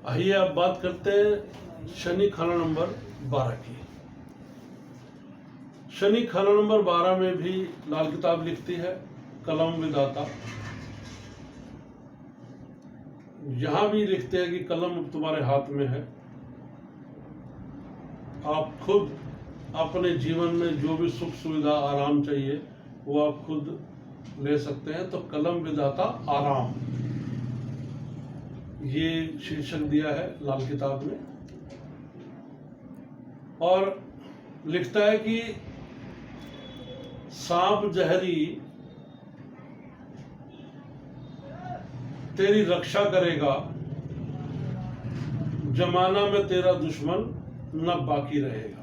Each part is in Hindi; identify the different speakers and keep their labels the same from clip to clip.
Speaker 1: आइए अब बात करते हैं शनि खाना नंबर 12 की। शनि खाना नंबर 12 में भी लाल किताब लिखती है कलम विधाता। यहां भी लिखते हैं कि कलम तुम्हारे हाथ में है, आप खुद अपने जीवन में जो भी सुख सुविधा आराम चाहिए वो आप खुद ले सकते हैं। तो कलम विधाता आराम, ये शीर्षक दिया है लाल किताब में। और लिखता है कि सांप जहरी तेरी रक्षा करेगा, जमाना में तेरा दुश्मन न बाकी रहेगा।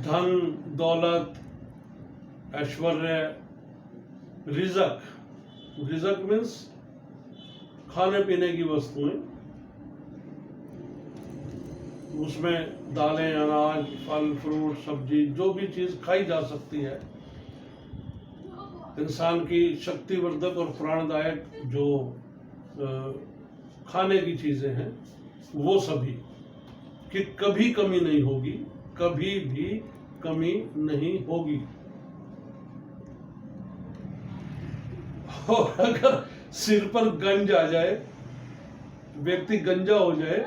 Speaker 1: धन दौलत ऐश्वर्य, रिजक, रिजक मीन्स खाने पीने की वस्तुएं, उसमें दालें अनाज फल फ्रूट सब्जी जो भी चीज खाई जा सकती है, इंसान की शक्तिवर्धक और प्राणदायक जो खाने की चीजें हैं वो सभी कि कभी कमी नहीं होगी, कभी भी कमी नहीं होगी। और अगर सिर पर गंज आ जाए, व्यक्ति गंजा हो जाए,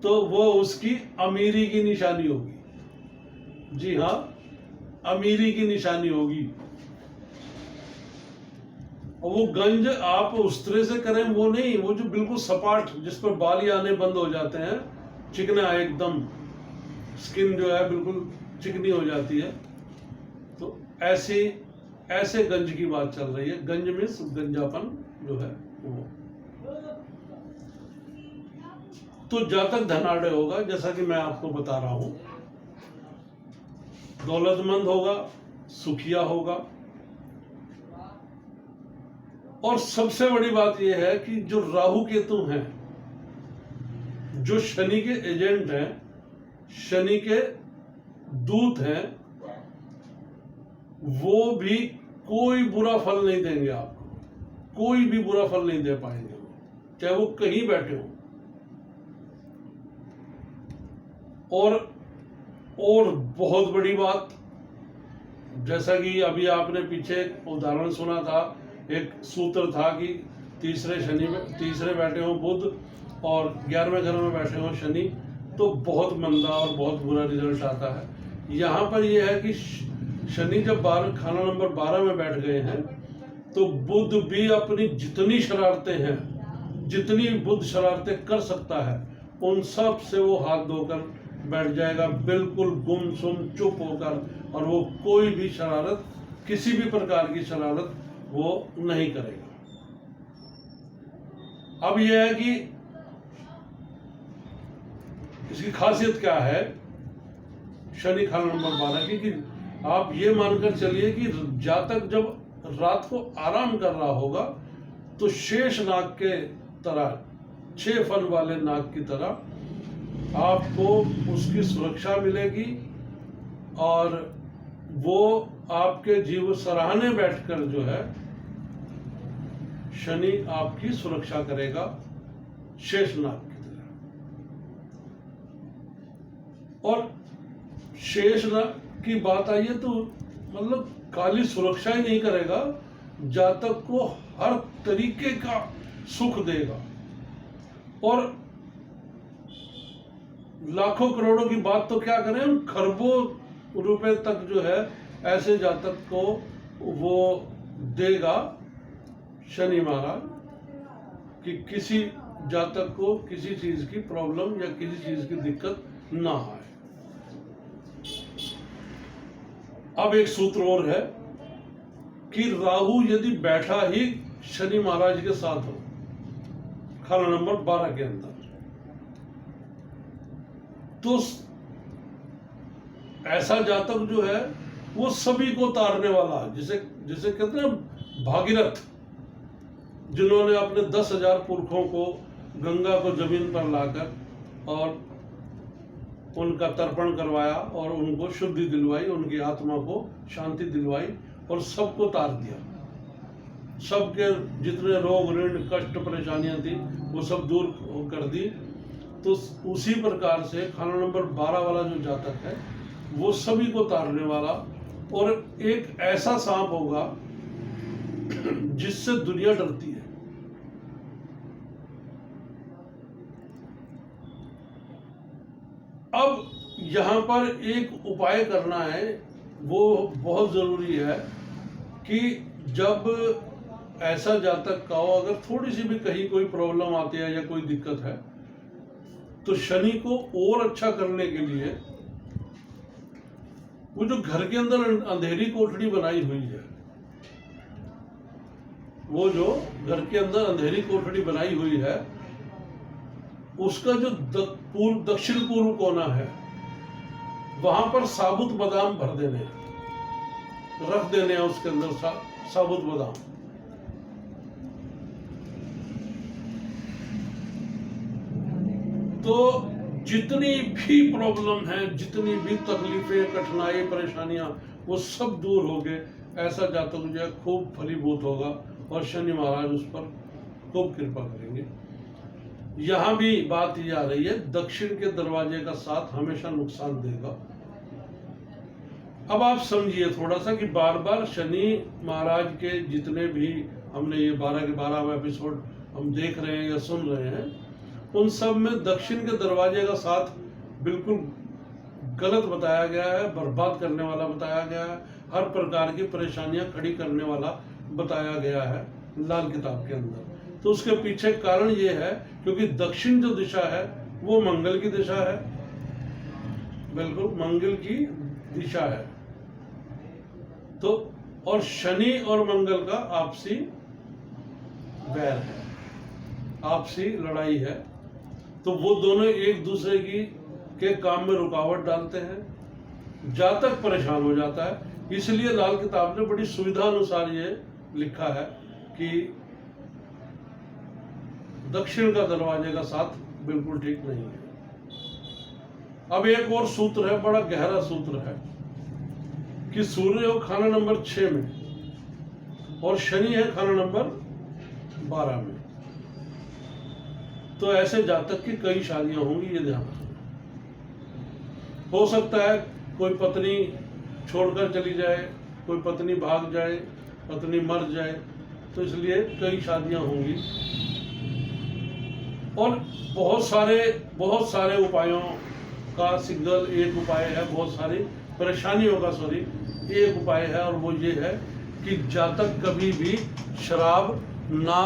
Speaker 1: तो वो उसकी अमीरी की निशानी होगी। जी हाँ, अमीरी की निशानी होगी। और वो गंज आप उस तरह से करें, वो नहीं, वो जो बिल्कुल सपाट जिस पर बाल ही आने बंद हो जाते हैं, चिकना एकदम, स्किन जो है बिल्कुल चिकनी हो जाती है, तो ऐसे गंज की बात चल रही है। गंज मीन्स गंजापन जो है वो। तो जातक धनाढ़ होगा, जैसा कि मैं आपको बता रहा हूं, दौलतमंद होगा, सुखिया होगा। और सबसे बड़ी बात यह है कि जो राहु केतु हैं, जो शनि के एजेंट हैं, शनि के दूत हैं, वो भी कोई बुरा फल नहीं देंगे आपको, कोई भी बुरा फल नहीं दे पाएंगे, चाहे वो कहीं बैठे हो। और बहुत बड़ी बात, जैसा कि अभी आपने पीछे उदाहरण सुना था, एक सूत्र था कि तीसरे बैठे हो बुध और 11वें घर में बैठे हो शनि, तो बहुत मंदा और बहुत बुरा रिजल्ट आता है। यहां पर यह है कि शनि जब खाना नंबर 12 में बैठ गए हैं, तो बुध भी अपनी जितनी शरारतें हैं, जितनी बुध शरारतें कर सकता है, उन सब से वो हाथ धोकर बैठ जाएगा, बिल्कुल गुमसुम चुप होकर। और वो कोई भी शरारत, किसी भी प्रकार की शरारत वो नहीं करेगा। अब यह है कि इसकी खासियत क्या है शनि खाना नंबर 12 की, कि आप ये मानकर चलिए कि जातक जब रात को आराम कर रहा होगा, तो शेष नाग के तरह, 6 फन वाले नाग की तरह आपको उसकी सुरक्षा मिलेगी, और वो आपके जीव सराहने बैठकर जो है शनि आपकी सुरक्षा करेगा, शेष नाग की तरह। और शेष नाग की बात आई है तो मतलब खाली सुरक्षा ही नहीं करेगा, जातक को हर तरीके का सुख देगा। और लाखों करोड़ों की बात तो क्या करें, हम खरबों रुपए तक जो है ऐसे जातक को वो देगा शनि महाराज, कि किसी जातक को किसी चीज की प्रॉब्लम या किसी चीज की दिक्कत ना आए। अब एक सूत्र और है कि राहु यदि बैठा ही शनि महाराज के साथ हो खाना नंबर 12 के अंदर, तो ऐसा जातक जो है वो सभी को तारने वाला, जिसे कहते हैं भागीरथ, जिन्होंने अपने 10,000 पुरखों को गंगा को जमीन पर लाकर और उनका तर्पण करवाया और उनको शुद्धि दिलवाई, उनकी आत्मा को शांति दिलवाई और सबको तार दिया। सबके जितने रोग ऋण कष्ट परेशानियां थी वो सब दूर कर दी। तो उसी प्रकार से खाना नंबर 12 वाला जो जातक है वो सभी को तारने वाला और एक ऐसा सांप होगा जिससे दुनिया डरती है। अब यहाँ पर एक उपाय करना है, वो बहुत जरूरी है कि जब ऐसा जातक का हो, अगर थोड़ी सी भी कहीं कोई प्रॉब्लम आती है या कोई दिक्कत है, तो शनि को और अच्छा करने के लिए वो जो घर के अंदर अंधेरी कोठड़ी बनाई हुई है, वो जो घर के अंदर अंधेरी कोठड़ी बनाई हुई है, उसका जो दक्षिण पूर्व कोना है, वहां पर साबुत बादाम भर देने, रख देने हैं उसके अंदर साबुत बादाम। तो जितनी भी प्रॉब्लम है, जितनी भी तकलीफें, कठिनाई, परेशानियां, वो सब दूर हो गए। ऐसा जातक जो है खूब फलीभूत होगा और शनि महाराज उस पर खूब कृपा करेंगे। यहां भी बात ये आ रही है, दक्षिण के दरवाजे का साथ हमेशा नुकसान देगा। अब आप समझिए थोड़ा सा कि बार बार शनि महाराज के जितने भी हमने ये 12 के 12 एपिसोड हम देख रहे हैं या सुन रहे हैं, उन सब में दक्षिण के दरवाजे का साथ बिल्कुल गलत बताया गया है, बर्बाद करने वाला बताया गया है, हर प्रकार की परेशानियां खड़ी करने वाला बताया गया है लाल किताब के अंदर। तो उसके पीछे कारण ये है क्योंकि दक्षिण जो दिशा है वो मंगल की दिशा है, बिल्कुल मंगल की दिशा है। तो और शनि और मंगल का आपसी वैर है, आपसी लड़ाई है। तो वो दोनों एक दूसरे के काम में रुकावट डालते हैं, जातक परेशान हो जाता है। इसलिए लाल किताब ने बड़ी सुविधा अनुसार ये लिखा है कि दक्षिण का दरवाजे का साथ बिल्कुल ठीक नहीं है। अब एक और सूत्र है, बड़ा गहरा सूत्र है कि सूर्य हो खाना नंबर 6 में और शनि है खाना नंबर 12 में। तो ऐसे जातक की कई शादियां होंगी, ये ध्यान रखना। हो सकता है कोई पत्नी छोड़कर चली जाए, कोई पत्नी भाग जाए, पत्नी मर जाए, तो इसलिए कई शादियां होंगी। और बहुत सारे उपायों का सिंगल एक उपाय है, बहुत सारी परेशानियों का एक उपाय है, और वो ये है कि जातक कभी भी शराब ना